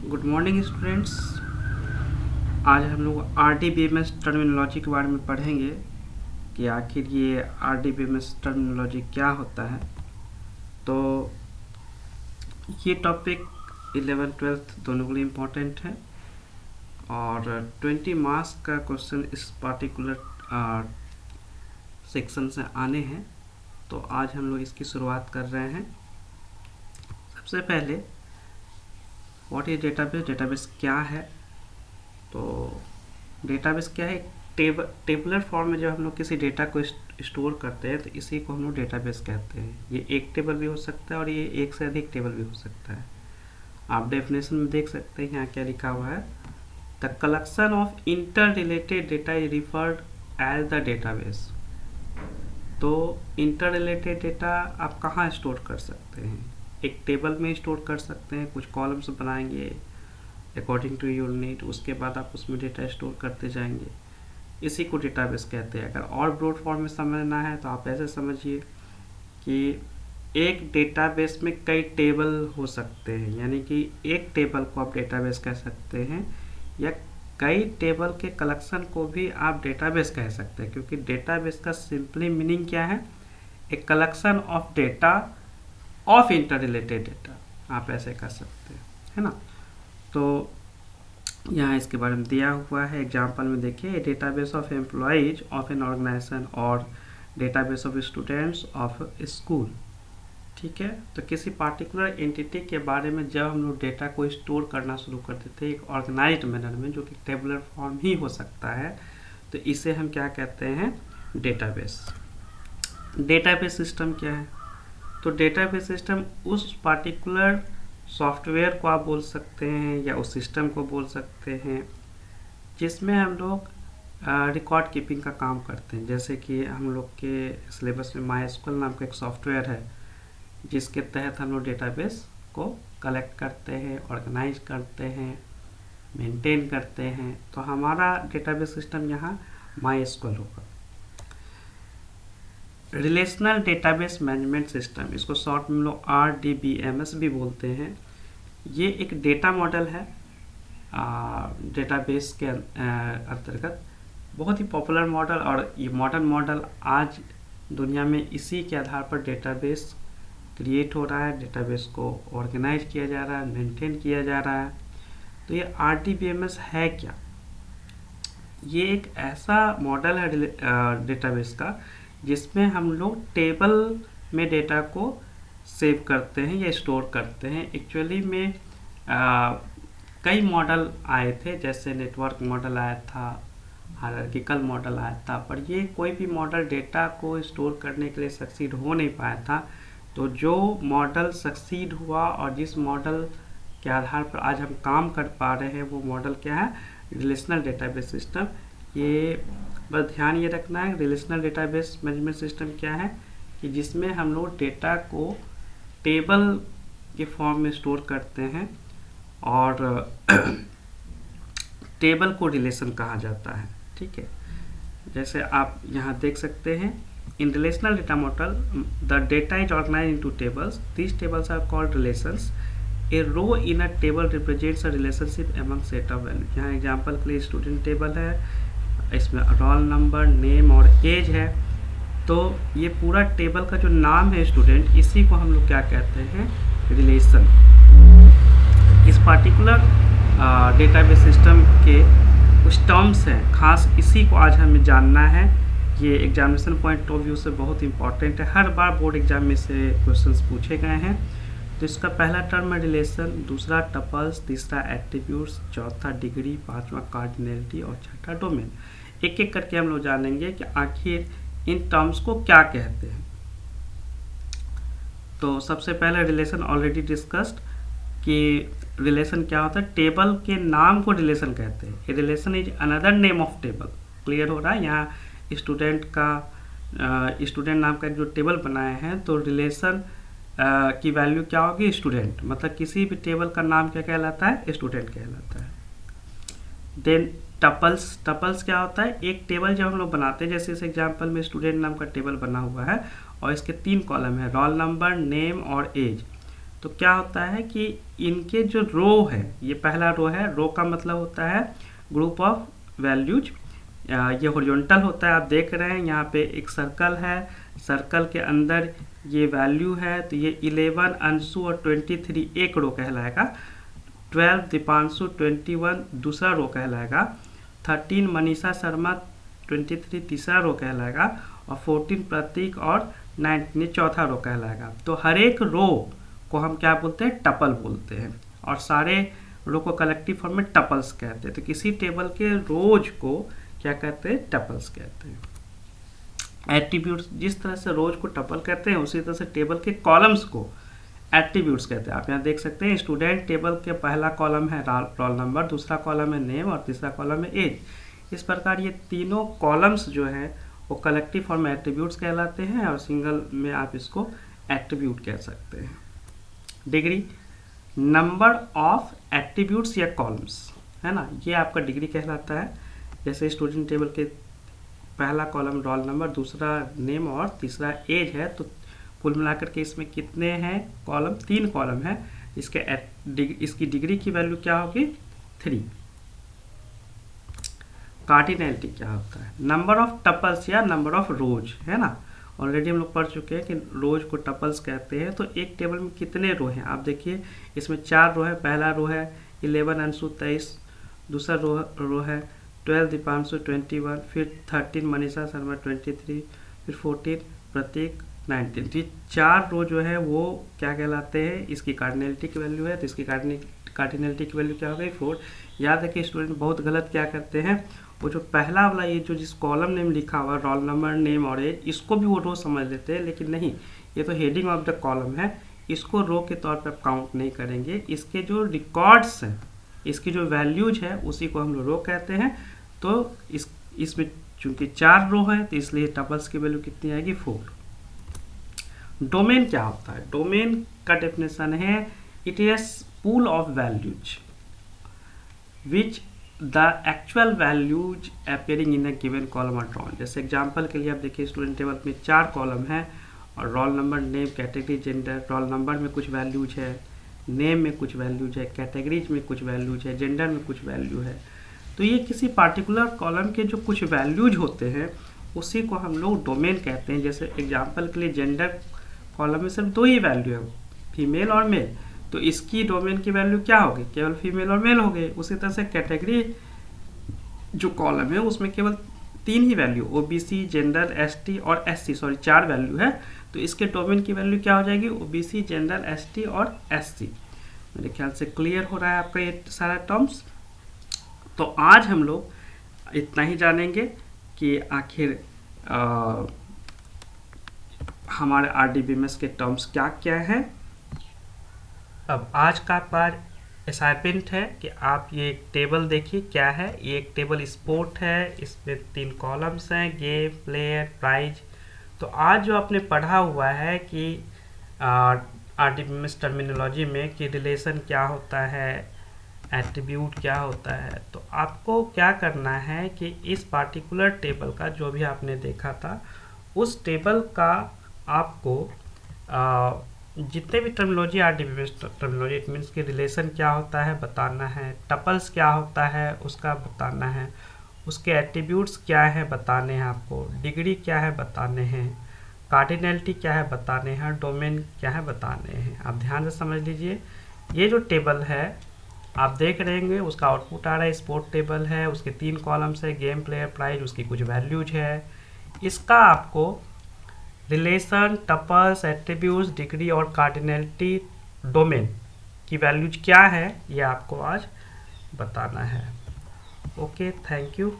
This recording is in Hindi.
Good morning students. आज हम लोग आरडीबीएमएस टर्मिनोलॉजी के बारे में पढ़ेंगे कि आखिर ये आरडीबीएमएस टर्मिनोलॉजी क्या होता है। तो ये टॉपिक 11th-12th दोनों के लिए इम्पोर्टेंट है और 20 मार्क्स का क्वेश्चन इस पार्टिकुलर सेक्शन से आने हैं। तो आज हम लोग इसकी शुरुआत कर रहे हैं। सबसे पहले व्हाट इज डेटाबेस, डेटाबेस क्या है। तो डेटाबेस क्या है, टेबुलर फॉर्म में जब हम लोग किसी डेटा को स्टोर करते हैं तो इसी को हम लोग डेटाबेस कहते हैं। ये एक टेबल भी हो सकता है और ये एक से अधिक टेबल भी हो सकता है। आप डेफिनेशन में देख सकते हैं यहाँ क्या लिखा हुआ है, the collection of inter related data is referred as the database. तो इंटर रिलेटेड डेटा आप कहाँ स्टोर कर सकते हैं, एक टेबल में स्टोर कर सकते हैं, कुछ कॉलम्स बनाएंगे अकॉर्डिंग टू योर नीड, उसके बाद आप उसमें डेटा स्टोर करते जाएंगे, इसी को डेटाबेस कहते हैं। अगर और ब्रॉड फॉर्म में समझना है तो आप ऐसे समझिए कि एक डेटाबेस में कई टेबल हो सकते हैं, यानी कि एक टेबल को आप डेटाबेस कह सकते हैं या कई टेबल के कलेक्शन को भी आप डेटाबेस कह सकते हैं, क्योंकि डेटाबेस का सिंपली मीनिंग क्या है, एक collection of data of inter related data, आप ऐसे कर सकते हैं, है ना। तो यहाँ इसके बारे में दिया हुआ है एग्जाम्पल में, देखिए database of employees of an organization और database of students of school. ठीक है, तो किसी पार्टिकुलर एंटिटी के बारे में जब हम लोग डेटा को स्टोर करना शुरू कर देते हैं एक ऑर्गेनाइज्ड मैनर में, जो कि टेबुलर फॉर्म ही हो सकता है, तो इसे हम क्या कहते हैं, डेटाबेस। डेटाबेस सिस्टम क्या है, तो डेटाबेस सिस्टम उस पार्टिकुलर सॉफ्टवेयर को आप बोल सकते हैं या उस सिस्टम को बोल सकते हैं जिसमें हम लोग रिकॉर्ड कीपिंग का काम करते हैं। जैसे कि हम लोग के सिलेबस में MySQL नाम का एक सॉफ्टवेयर है जिसके तहत हम लोग डेटाबेस को कलेक्ट करते हैं, ऑर्गेनाइज करते हैं, मेंटेन करते हैं। तो हमारा डेटाबेस सिस्टम यहाँ MySQL होगा। रिलेशनल डेटाबेस मैनेजमेंट सिस्टम, इसको शॉर्ट में लोग RDBMS भी बोलते हैं। ये एक डेटा मॉडल है डेटाबेस के अंतर्गत, बहुत ही पॉपुलर मॉडल, और ये मॉडर्न मॉडल आज दुनिया में इसी के आधार पर डेटाबेस क्रिएट हो रहा है, डेटाबेस को ऑर्गेनाइज किया जा रहा है, मेंटेन किया जा रहा है। तो ये RDBMS है क्या, ये एक ऐसा मॉडल है डेटाबेस का जिसमें हम लोग टेबल में डेटा को सेव करते हैं या स्टोर करते हैं। एक्चुअली में कई मॉडल आए थे, जैसे नेटवर्क मॉडल आया था, हायरार्किकल मॉडल आया था, पर ये कोई भी मॉडल डेटा को स्टोर करने के लिए सक्सीड हो नहीं पाया था। तो जो मॉडल सक्सीड हुआ और जिस मॉडल के आधार पर आज हम काम कर पा रहे हैं वो मॉडल क्या है, रिलेशनल डेटाबेस सिस्टम। ये बस ध्यान ये रखना है, रिलेशनल डेटाबेस मैनेजमेंट सिस्टम क्या है कि जिसमें हम लोग डेटा को टेबल के फॉर्म में स्टोर करते हैं और टेबल को रिलेशन कहा जाता है। ठीक है, जैसे आप यहाँ देख सकते हैं, in relational data model the data is organized into tables, these tables are called relations, a row in a table represents a relationship among set of value. यहाँ एग्जांपल के लिए स्टूडेंट टेबल है, इसमें रोल नंबर, नेम और एज है। तो ये पूरा टेबल का जो नाम है स्टूडेंट, इसी को हम लोग क्या कहते हैं, रिलेशन। इस पार्टिकुलर डेटाबेस सिस्टम के कुछ टर्म्स हैं खास, इसी को आज हमें जानना है। ये एग्जामिनेशन पॉइंट ऑफ व्यू से बहुत इंपॉर्टेंट है, हर बार बोर्ड एग्जाम में से क्वेश्चंस पूछे गए हैं। तो इसका पहला टर्म है रिलेशन, दूसरा टपल्स, तीसरा एट्रीब्यूट्स, चौथा डिग्री, पांचवा कार्डिनलिटी और छठा डोमेन। एक एक करके हम लोग जानेंगे कि आखिर इन टर्म्स को क्या कहते हैं। तो सबसे पहले रिलेशन ऑलरेडी डिस्कस्ड कि रिलेशन क्या होता है, टेबल के नाम को रिलेशन कहते हैं। A relation is another name of table. Clear हो रहा है, यहाँ स्टूडेंट नाम का जो टेबल बनाए हैं, तो रिलेशन की वैल्यू क्या होगी, स्टूडेंट, मतलब किसी भी टेबल का नाम क्या कहलाता है, स्टूडेंट कहलाता है। देन टपल्स क्या होता है, एक टेबल जब हम लोग बनाते हैं, जैसे इस एग्जांपल में स्टूडेंट नाम का टेबल बना हुआ है और इसके 3 कॉलम है, रोल नंबर, नेम और एज। तो क्या होता है कि इनके जो रो है, ये पहला रो है, रो का मतलब होता है ग्रुप ऑफ वैल्यूज, ये हॉरिजॉन्टल होता है। आप देख रहे हैं यहाँ पे एक सर्कल है, सर्कल के अंदर ये वैल्यू है, तो ये 11 अंशु और 23 एक रो कहलाएगा, 12 दीपांशु 21 दूसरा रो कहलाएगा, 13 मनीषा शर्मा 23 तीसरा रो कहलाएगा, और 14 प्रतीक और 19 चौथा रो कहलाएगा। तो हर एक रो को हम क्या बोलते हैं, टपल बोलते हैं, और सारे रो को कलेक्टिव फॉर्म में टपल्स कहते हैं। तो किसी टेबल के रोज को क्या कहते हैं, टपल्स कहते हैं। एट्रीब्यूट्स, जिस तरह से रोज को टपल कहते हैं उसी तरह से टेबल के कॉलम्स को एट्रीब्यूट्स कहते हैं। आप यहाँ देख सकते हैं स्टूडेंट टेबल के पहला कॉलम है रोल नंबर, दूसरा कॉलम है नेम और तीसरा कॉलम है एज। इस प्रकार ये तीनों कॉलम्स जो है वो कलेक्टिव फॉर्म में एट्रीब्यूट्स कहलाते हैं, और सिंगल में आप इसको एट्रीब्यूट कह सकते हैं। डिग्री, नंबर ऑफ एट्रीब्यूट्स या कॉलम्स, है ना, ये आपका डिग्री कहलाता है। जैसे स्टूडेंट टेबल के पहला कॉलम रोल नंबर, दूसरा नेम और तीसरा एज है, तो कुल मिलाकर के इसमें कितने हैं कॉलम, 3 कॉलम है। इसकी डिग्री की वैल्यू क्या होगी, 3। कार्डिनैलिटी क्या होता है, नंबर ऑफ टपल्स या नंबर ऑफ रोज, है ना, ऑलरेडी हम लोग पढ़ चुके हैं कि रोज को टपल्स कहते हैं। तो एक टेबल में कितने रो हैं, आप देखिए इसमें 4 रो है। पहला रो है 11 अंशु 23, दूसरा रो है 12 दीपांशु 21, फिर 13 मनीषा शर्मा 23, फिर 14 प्रतीक 19। तो ये 4 रो जो है वो क्या कहलाते हैं, इसकी कार्डिनैलिटी की वैल्यू है। तो इसकी कार्डिनैलिटी की वैल्यू क्या हो गई, 4। याद है कि स्टूडेंट बहुत गलत क्या करते हैं, वो जो पहला वाला ये जो जिस कॉलम नेम लिखा हुआ रोल नंबर नेम और एज, इसको भी वो रो समझ लेते हैं, लेकिन नहीं, ये तो हेडिंग ऑफ द कॉलम है, इसको रो के तौर पर काउंट नहीं करेंगे। इसके जो रिकॉर्ड्स हैं, इसकी जो वैल्यूज है उसी को हम लोग रो कहते हैं। तो इसमें चूंकि 4 रो है तो इसलिए टपल्स की वैल्यू कितनी आएगी, 4। डोमेन क्या होता है, डोमेन का डेफिनेशन है it is pool of values which the actual values appearing in a given column are drawn. जैसे एग्जांपल के लिए आप देखिए स्टूडेंट टेबल में 4 कॉलम है, और role number name category gender, roll number में कुछ वैल्यूज है, नेम में कुछ वैल्यूज है, कैटेगरीज में कुछ वैल्यूज है, जेंडर में कुछ वैल्यू है। तो ये किसी पार्टिकुलर कॉलम के जो कुछ वैल्यूज होते हैं उसी को हम लोग डोमेन कहते हैं। जैसे एग्जांपल के लिए जेंडर कॉलम में सिर्फ 2 ही वैल्यू है, फीमेल और मेल, तो इसकी डोमेन की वैल्यू क्या होगी, केवल फीमेल और मेल हो गए। उसी तरह से कैटेगरी जो कॉलम है उसमें केवल 3 ही वैल्यू, ओबीसी, जेंडर, एसटी और एससी, सॉरी 4 वैल्यू है। तो इसके डोमेन की वैल्यू क्या हो जाएगी, ओबीसी, जेंडर, एसटी और एससी। मेरे ख्याल से क्लियर हो रहा है आपका ये सारा टर्म्स। तो आज हम लोग इतना ही जानेंगे कि आखिर हमारे आरडीबीएमएस के टर्म्स क्या क्या हैं। अब आज का आपका असाइनमेंट है कि आप ये एक टेबल देखिए क्या है। ये एक टेबल स्पोर्ट है, इसमें 3 कॉलम्स हैं, गेम, प्लेयर, प्राइज। तो आज जो आपने पढ़ा हुआ है कि आरडीबीएमएस टर्मिनोलॉजी में कि रिलेशन क्या होता है, एट्रीब्यूट क्या होता है, तो आपको क्या करना है कि इस पार्टिकुलर टेबल का जो भी आपने देखा था उस टेबल का आपको जितने भी terminology RDBMS terminology, it means कि रिलेशन क्या होता है बताना है, टपल्स क्या होता है उसका बताना है, उसके एट्रीब्यूट्स क्या है बताने हैं आपको, डिग्री क्या है बताने हैं, कार्डिनैलिटी क्या है बताने हैं, डोमेन क्या है बताने हैं। आप ध्यान से समझ लीजिए। ये जो टेबल है आप देख रहे होंगे उसका आउटपुट आ रहा है, स्पोर्ट टेबल है, उसके 3 कॉलम्स है, गेम, प्लेयर, प्राइज, उसकी कुछ वैल्यूज है। इसका आपको रिलेशन, टपल्स, एट्रीब्यूट्स, डिग्री और कार्डिनैलिटी, डोमेन की वैल्यूज क्या है ये आपको आज बताना है। Okay, thank you.